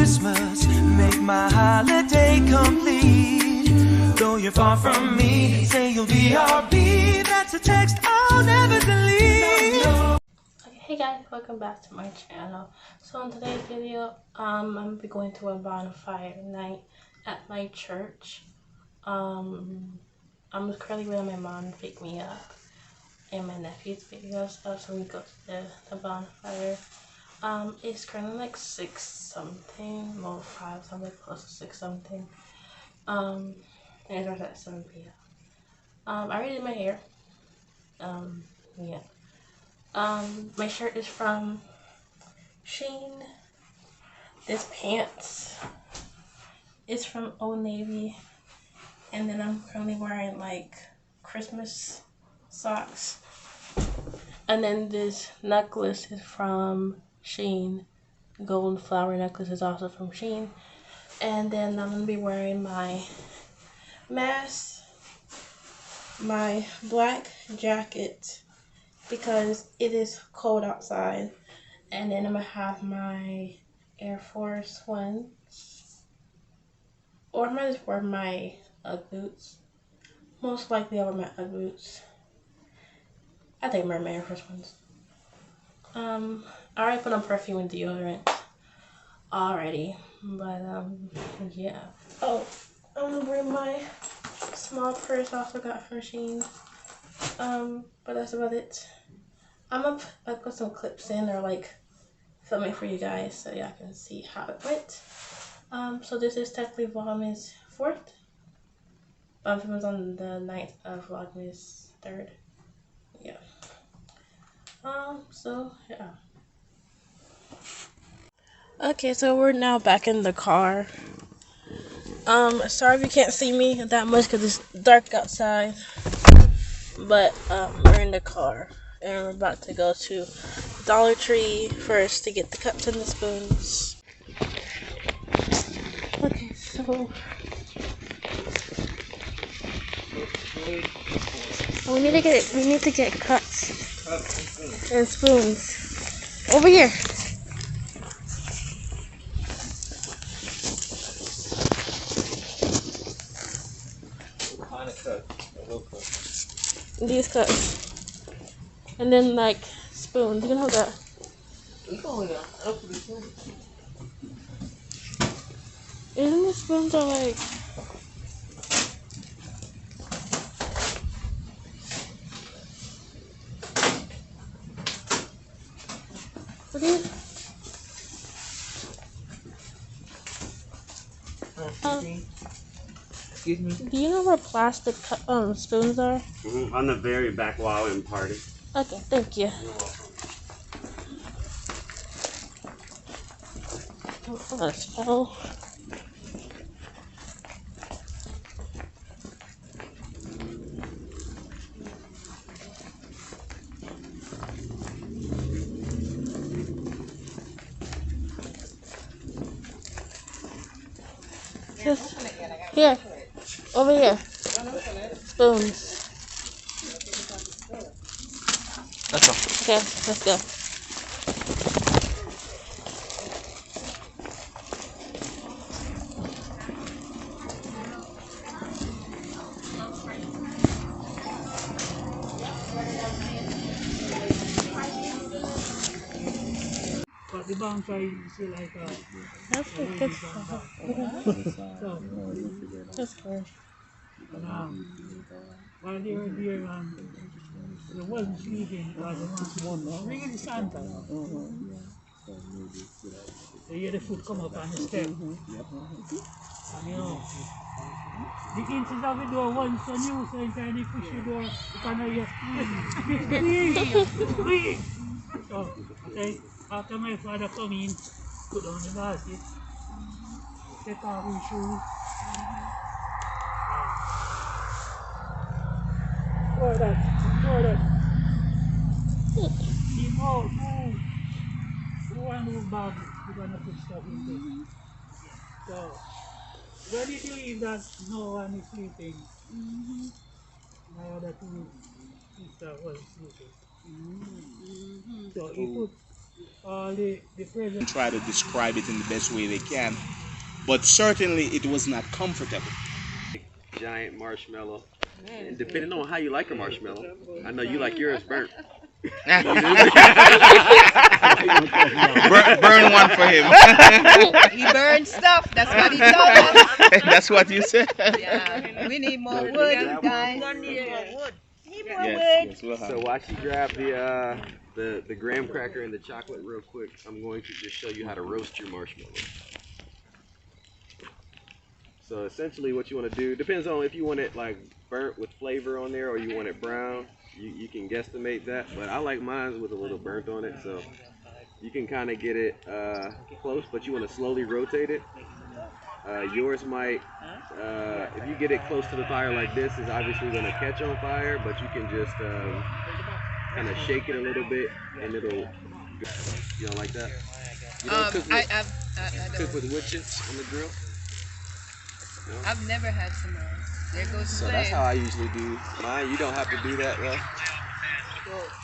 Christmas, make my holiday complete. Though you're far from me, say you'll be RB. That's a text I'll never delete. Okay, hey guys, welcome back to my channel. So in today's video, I'm gonna be going to a bonfire night at my church. I'm currently letting my mom pick me up and my nephew's video stuff, so we go to the bonfire. It's currently like 6 something, well 5 something, close to 6 something. And it starts at 7 p.m. I already did my hair. Yeah. My shirt is from Shein. This pants is from Old Navy. And then I'm currently wearing like Christmas socks. And then this necklace is from Shein. Gold flower necklace is also from Shein. And then I'm going to be wearing my mask, my black jacket, because it is cold outside. And then I'm going to have my Air Force Ones. Or I might just wear my Ugg boots. Most likely I'll wear my Ugg boots. I think I'm wearing my Air Force Ones. I already put on perfume and deodorant already. But, yeah. Oh, I'm going to bring my small purse I also got from Shein. But that's about it. I'm gonna put some clips in or like film it for you guys so y'all can see how it went. So this is technically Vlogmas 4th. It was on the 9th of Vlogmas 3rd. Yeah. So yeah. Okay, so we're now back in the car. Sorry if you can't see me that much because it's dark outside. But we're in the car and we're about to go to Dollar Tree first to get the cups and the spoons. Okay, so we need to get cups and spoons over here. What kind of cup? These cups. And then like spoons. You can hold that. Isn't the spoons are like what are these? Excuse me? Do you know where plastic spoons are? On the very back wall in party. Okay, thank you. You're welcome. Oh, that fell. Just here, over here. Spoons. That's all. Okay, let's go. But the bonfire is like That's a good stuff. That's good. while they were there, they wasn't sleeping, but they wanted ringing the Santa. They hear the food come up on the step. And you know, the inches of the door wasn't so new, so anytime they push the door, you can hear, squeak. So, okay, after my father come in, put on the basket, take off his shoes. Pour that. Keep out, move. Who want to move back? We're gonna put stuff in there. So, when did you leave that no one is sleeping? My other two sisters was sleeping. So he put all the present. Try to describe it in the best way they can, but certainly it was not comfortable. Giant marshmallow. And depending on how you like a marshmallow, I know you like yours burnt. Burn one for him. He burned stuff. That's what he told us. That's what you said. Yeah. We need more wood, guys. Need more wood. Yes, we'll have So it. while she grabbed the graham cracker and the chocolate real quick, I'm going to just show you how to roast your marshmallow. So essentially what you want to do, depends on if you want it like burnt with flavor on there or you want it brown. You can guesstimate that, but I like mine with a little burnt on it, so you can kind of get it close, but you want to slowly rotate it. Yours might, if you get it close to the fire like this, is obviously going to catch on fire, but you can just kind of shake it a little bit and it'll, you don't like that? You don't cook with wood chips on the grill? No? I've never had some. There goes So that's how I usually do mine. You don't have to do that though,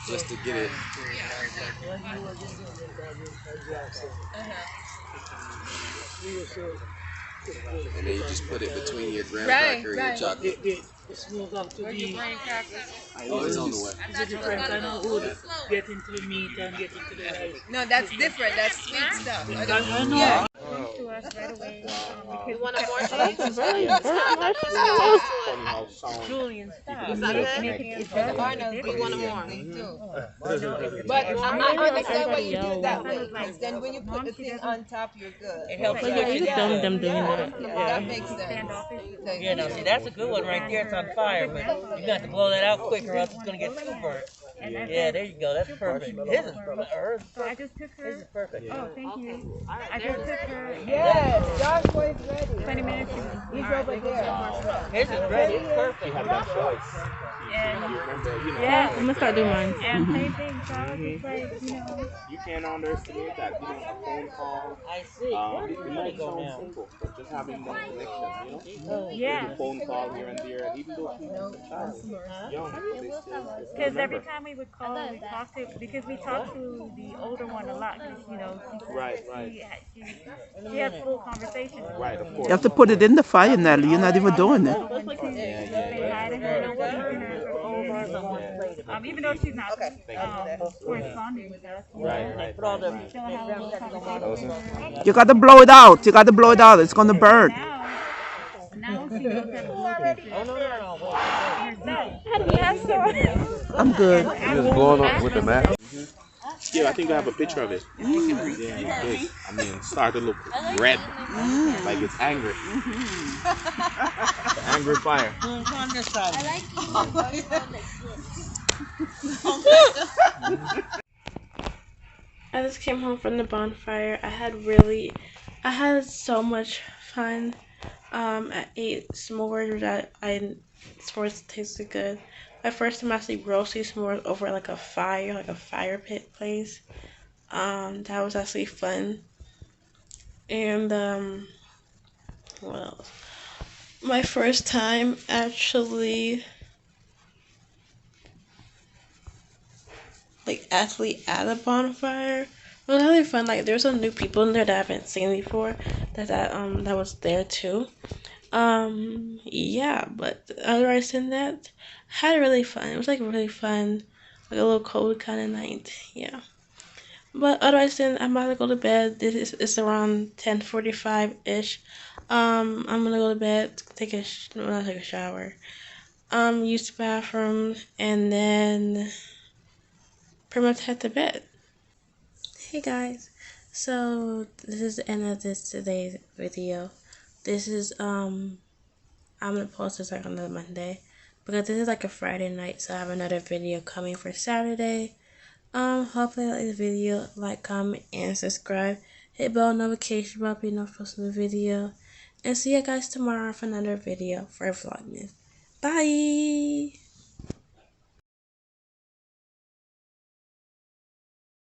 just to get it. And then you just put it between your graham cracker and your chocolate. The smoke have to be. Oh, it's on the way. It's a different kind of wood. Get into the meat and get into the rice. No, that's different. That's sweet stuff. I know. Yeah. To us right away. You want a more cheese? Julian, stop. Is that good? We want more. But I understand why you do it that way. Because then when you put the thing on top, you're good. It helps Like, you. you just film them doing that. That makes sense. Yeah, no, see, that's a good one right there. It's on fire, but you got to blow that out quick or else it's gonna get too burnt. Yeah, there you go. That's perfect. His is hers. So I just took her. His is perfect. Oh, thank you. I just took her. Yes, Joshua is ready. 20 minutes. He's over there. His is ready. It's perfect. Yeah, I'm gonna start doing mine. And same thing. So I was just like, You can't underestimate that. You know, a phone call. I see. It might sound simple, but just having that connection, yeah. The phone call here and there, and even though she's a child, young, they still Because every time we would call, we talked to, because we talked to the older one a lot, because, Right. she had full conversations. Right, of course. You have to put it in the fire, Natalie. You're not even doing it. Say hi to her, even though she's not corresponding with us. Right. Put all the She'll have a little conversation with her. You got to blow it out. You got to blow it out. It's going to burn. Now she looks at the Oh, no. herself. I'm good. You just blowing up with the mat. Yeah, I think I have a picture of it. Yeah, it's big. I mean, it's starting to look red, like it's angry. Angry fire. On this side. I just came home from the bonfire. I had so much fun. I ate s'mores s'mores tasted good. My first time actually roasting s'mores over like a fire pit place. That was actually fun. And what else? My first time actually at a bonfire. It was really fun. Like there's some new people in there that I haven't seen before. That was there too. Yeah, but otherwise than that, I had really fun. It was like really fun, like a little cold kind of night. Yeah. But otherwise then I'm about to go to bed. It's around 10:45 ish. I'm gonna go to bed, take a shower, use the bathroom, and then pretty much head to bed. Hey guys, so this is the end of today's video. This is I'm gonna post this like on the Monday because this is like a Friday night, so I have another video coming for Saturday. Hopefully you like this video, like, comment, and subscribe. Hit bell notification bell so you know post a new video. And see you guys tomorrow for another video for Vlogmas. Bye!